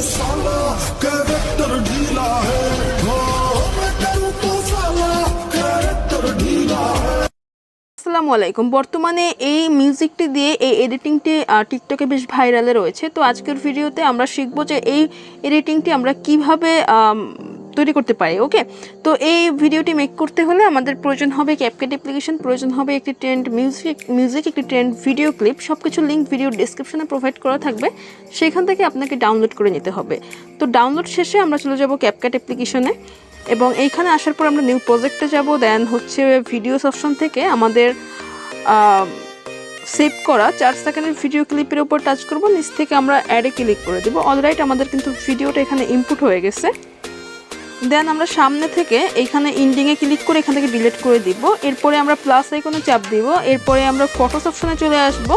साला कैरेक्टर ढीला है मैं करूं तो साला कैरेक्टर ढीला है। আসসালামু আলাইকুম। বর্তমানে এই মিউজিকটি দিয়ে এই এডিটিংটি টিকটকে বেশ ভাইরালে রয়েছে। তো আজকের ভিডিওতে আমরা শিখব যে এই এডিটিংটি আমরা কিভাবে তৈরি করতে পারি। ওকে, তো এই ভিডিওটি মেক করতে হলে আমাদের প্রয়োজন হবে ক্যাপকাট অ্যাপ্লিকেশন, প্রয়োজন হবে একটি ট্রেন্ড মিউজিক, একটি ট্রেন্ড ভিডিও ক্লিপ। সব কিছু লিঙ্ক ভিডিও ডেসক্রিপশনে প্রোভাইড করা থাকবে, সেখান থেকে আপনাকে ডাউনলোড করে নিতে হবে। তো ডাউনলোড শেষে আমরা চলে যাব ক্যাপকাট অ্যাপ্লিকেশনে এবং এইখানে আসার পর আমরা নিউ প্রজেক্টে যাব। দেন হচ্ছে ভিডিওস অপশন থেকে আমাদের সেভ করা 4 সেকেন্ডের ভিডিও ক্লিপের উপর টাচ করব, নিচ থেকে আমরা অ্যাডে ক্লিক করে দেব। অলরাইট আমাদের কিন্তু ভিডিওটা এখানে ইনপুট হয়ে গেছে। দেন আমরা সামনে থেকে এইখানে ইন্ডিংয়ে ক্লিক করে এখান থেকে ডিলিট করে দিব। এরপরে আমরা প্লাস আইকনে চাপ দিব। এরপরে আমরা ফটোস অপশনে চলে আসব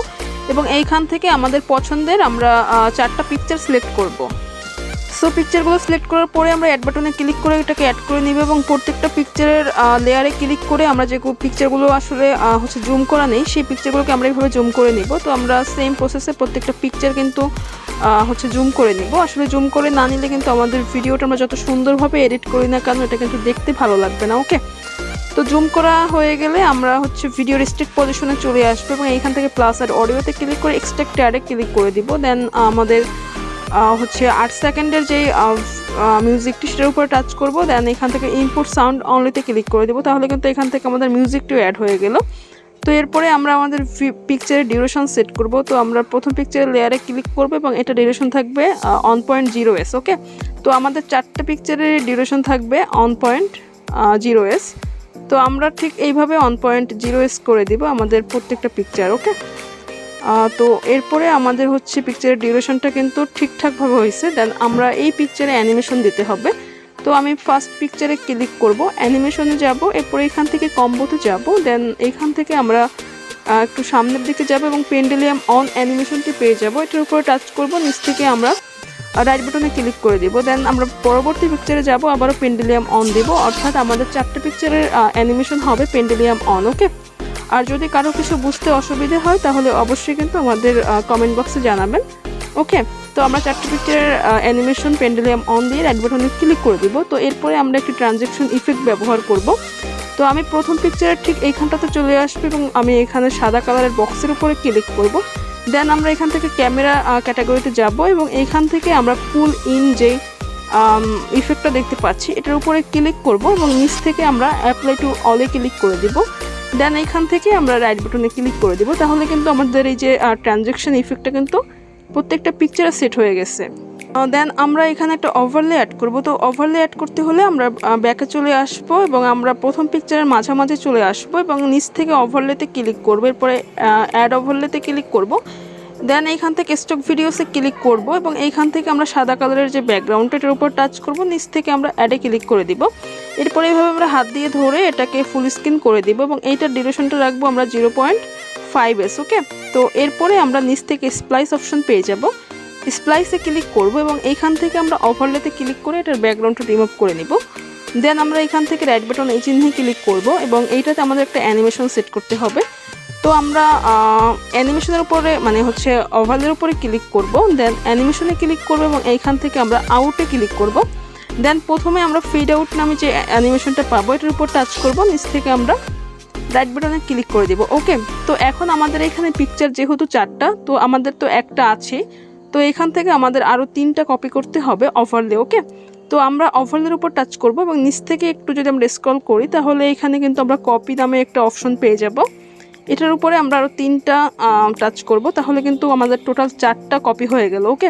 এবং এইখান থেকে আমাদের পছন্দের আমরা 4টা পিকচার সিলেক্ট করব। সো পিকচারগুলো সিলেক্ট করার পরে আমরা অ্যাড বাটনে ক্লিক করে এটাকে অ্যাড করে নিব এবং প্রত্যেকটা পিকচারের লেয়ারে ক্লিক করে আমরা যে পিকচারগুলো আসলে হচ্ছে জুম করা নেই সেই পিকচারগুলোকে আমরা এইভাবে জুম করে নিব। তো আমরা সেম প্রসেসে প্রত্যেকটা পিকচার কিন্তু হচ্ছে জুম করে নিব। আসলে জুম করে না নিলে কিন্তু আমাদের ভিডিওটা আমরা যত সুন্দরভাবে এডিট করি না কেন এটা কিন্তু দেখতে ভালো লাগবে না। ওকে, তো জুম করা হয়ে গেলে আমরা হচ্ছে ভিডিও রেস্ট্রিক্ট পজিশনে চলে আসবো এবং এইখান থেকে প্লাস আর অডিওতে ক্লিক করে এক্সট্রাক্ট অ্যাডে ক্লিক করে দিব। দেন আমাদের হচ্ছে 8 সেকেন্ডের যে মিউজিকটি সেটার উপরে টাচ করব। দেন এখান থেকে ইনপুট সাউন্ড অনলিতে ক্লিক করে দেবো, তাহলে কিন্তু এখান থেকে আমাদের মিউজিকটিও অ্যাড হয়ে গেল। তো এরপরে আমরা আমাদের পিকচারের ডিউরেশন সেট করব। তো আমরা প্রথম পিকচারের লেয়ারে ক্লিক করব এবং এটা ডিউরেশন থাকবে 1.0s। ওকে, তো আমাদের 4টা পিকচারের ডিউরেশন থাকবে 1.0s। তো আমরা ঠিক এইভাবে 1.0s করে দিব আমাদের প্রত্যেকটা পিকচার। ওকে, তো এরপরে আমাদের হচ্ছে পিকচারের ডিউরেশনটা কিন্তু ঠিকঠাকভাবে হয়েছে। দেন আমরা এই পিকচারে অ্যানিমেশন দিতে হবে। তো আমি ফার্স্ট পিকচারে ক্লিক করব, অ্যানিমেশনে যাব, এরপরে এখান থেকে কম্বোতে যাব। দেন এখান থেকে আমরা একটু সামনের দিকে যাব এবং পেন্ডুলিয়াম অন অ্যানিমেশনটি পেয়ে যাব। এটার উপরে টাচ করব, নিচ থেকে আমরা রাইট বাটনে ক্লিক করে দিব। দেন আমরা পরবর্তী পিকচারে যাব, আবারও পেন্ডুলিয়াম অন দেব, অর্থাৎ আমাদের 4টা পিকচারের অ্যানিমেশন হবে পেন্ডুলিয়াম অন। ওকে, আর যদি কারো কিছু বুঝতে অসুবিধে হয় তাহলে অবশ্যই কিন্তু আমাদের কমেন্ট বক্সে জানাবেন। ওকে, তো আমরা 4টি পিকচারের অ্যানিমেশন পেন্ডুলিয়াম অন দিয়ে রাইট বাটনে ক্লিক করে দিব। তো এরপরে আমরা একটি ট্রানজ্যাকশন ইফেক্ট ব্যবহার করব। তো আমি প্রথম পিকচারের ঠিক এইখানটাতে চলে আসবো এবং আমি এখানে সাদা কালারের বক্সের উপরে ক্লিক করব। দেন আমরা এখান থেকে ক্যামেরা ক্যাটাগরিতে যাব এবং এইখান থেকে আমরা পুল ইন যে ইফেক্টটা দেখতে পাচ্ছি এটার উপরে ক্লিক করব এবং নিচ থেকে আমরা অ্যাপ্লাই টু অলে ক্লিক করে দিব। দেন এখান থেকে আমরা রাইট বাটনে ক্লিক করে দিব, তাহলে কিন্তু আমাদের এই যে ট্রানজ্যাকশন ইফেক্টটা কিন্তু প্রত্যেকটা পিকচারে সেট হয়ে গেছে। দেন আমরা এখানে একটা ওভারলে অ্যাড করব। তো ওভারলে অ্যাড করতে হলে আমরা ব্যাকে চলে আসব এবং আমরা প্রথম পিকচারের মাঝামাঝি চলে আসব এবং নিচ থেকে ওভারলেতে ক্লিক করব, এরপরে অ্যাড ওভারলেতে ক্লিক করব। দেন এইখান থেকে স্টক ভিডিওসে ক্লিক করব এবং এইখান থেকে আমরা সাদা কালারের যে ব্যাকগ্রাউন্ডটা এটার উপর টাচ করব, নিচ থেকে আমরা অ্যাডে ক্লিক করে দিব। এরপরে এইভাবে আমরা হাত দিয়ে ধরে এটাকে ফুল স্ক্রিন করে দিব এবং এইটার ডিউরেশনটা রাখবো আমরা 0.5s। ওকে, তো এরপরে আমরা নিচ থেকে স্প্লাইস অপশন পেয়ে যাব, স্প্লাইসে ক্লিক করব এবং এইখান থেকে আমরা ওভারলেতে ক্লিক করে এটার ব্যাকগ্রাউন্ডটা রিমুভ করে নিব। দেন আমরা এখান থেকে রাইট বাটন এই চিহ্নে ক্লিক করব এবং এইটাতে আমাদের একটা অ্যানিমেশন সেট করতে হবে। তো আমরা অ্যানিমেশনের উপরে মানে হচ্ছে ওভারলের উপরে ক্লিক করব, দেন অ্যানিমেশনে ক্লিক করব এবং এইখান থেকে আমরা আউটে ক্লিক করব। দেন প্রথমে আমরা ফেড আউট নামে যে অ্যানিমেশনটা পাবো এটার উপর টাচ করব, নিচ থেকে আমরা রাইট বাটনে ক্লিক করে দেব। ওকে, তো এখন আমাদের এখানে পিকচার যেহেতু 4টা, তো আমাদের তো একটা আছে, তো এখান থেকে আমাদের আরও 3টা কপি করতে হবে ওভারলে। ওকে, তো আমরা ওভারলের উপর টাচ করব এবং নিচ থেকে একটু যদি আমরা স্ক্রল করি তাহলে এখানে কিন্তু আমরা কপি নামে একটা অপশন পেয়ে যাব। এটার উপরে আমরা আরও 3টা টাচ করব, তাহলে কিন্তু আমাদের টোটাল 4টা কপি হয়ে গেল। ওকে,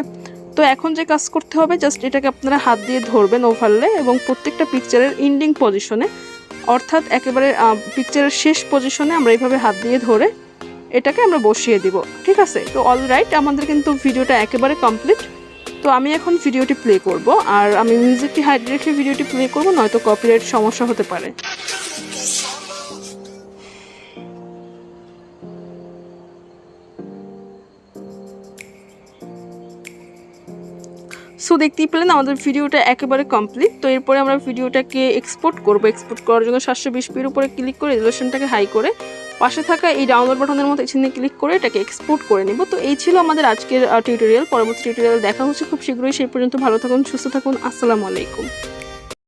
তো এখন যে কাজ করতে হবে জাস্ট এটাকে আপনারা হাত দিয়ে ধরবেন ওভারলে এবং প্রত্যেকটা পিকচারের এন্ডিং পজিশনে, অর্থাৎ একেবারে পিকচারের শেষ পজিশনে আমরা এইভাবে হাত দিয়ে ধরে এটাকে আমরা বসিয়ে দিব। ঠিক আছে, তো অলরাইট আমাদের কিন্তু ভিডিওটা একেবারে কমপ্লিট। তো আমি এখন ভিডিওটি প্লে করব, আর আমি মিউজিকটি হাইড রেখে ভিডিওটি প্লে করব, নয়তো কপিরাইট সমস্যা হতে পারে। সো দেখতেই পেলেন আমাদের ভিডিওটা একেবারে কমপ্লিট। তো এরপরে আমরা ভিডিওটাকে এক্সপোর্ট করব। এক্সপোর্ট করার জন্য 720p উপরে ক্লিক করে রেজোলিউশনটাকে হাই করে পাশে থাকা এই ডাউনলোড বাটনের মতো এখানে ক্লিক করে এটাকে এক্সপোর্ট করে নিব। তো এই ছিল আমাদের আজকের টিউটোরিয়াল। পরবর্তী টিউটোরিয়াল দেখা হচ্ছে খুব শীঘ্রই। সেই পর্যন্ত ভালো থাকুন, সুস্থ থাকুন। আসসালামু আলাইকুম।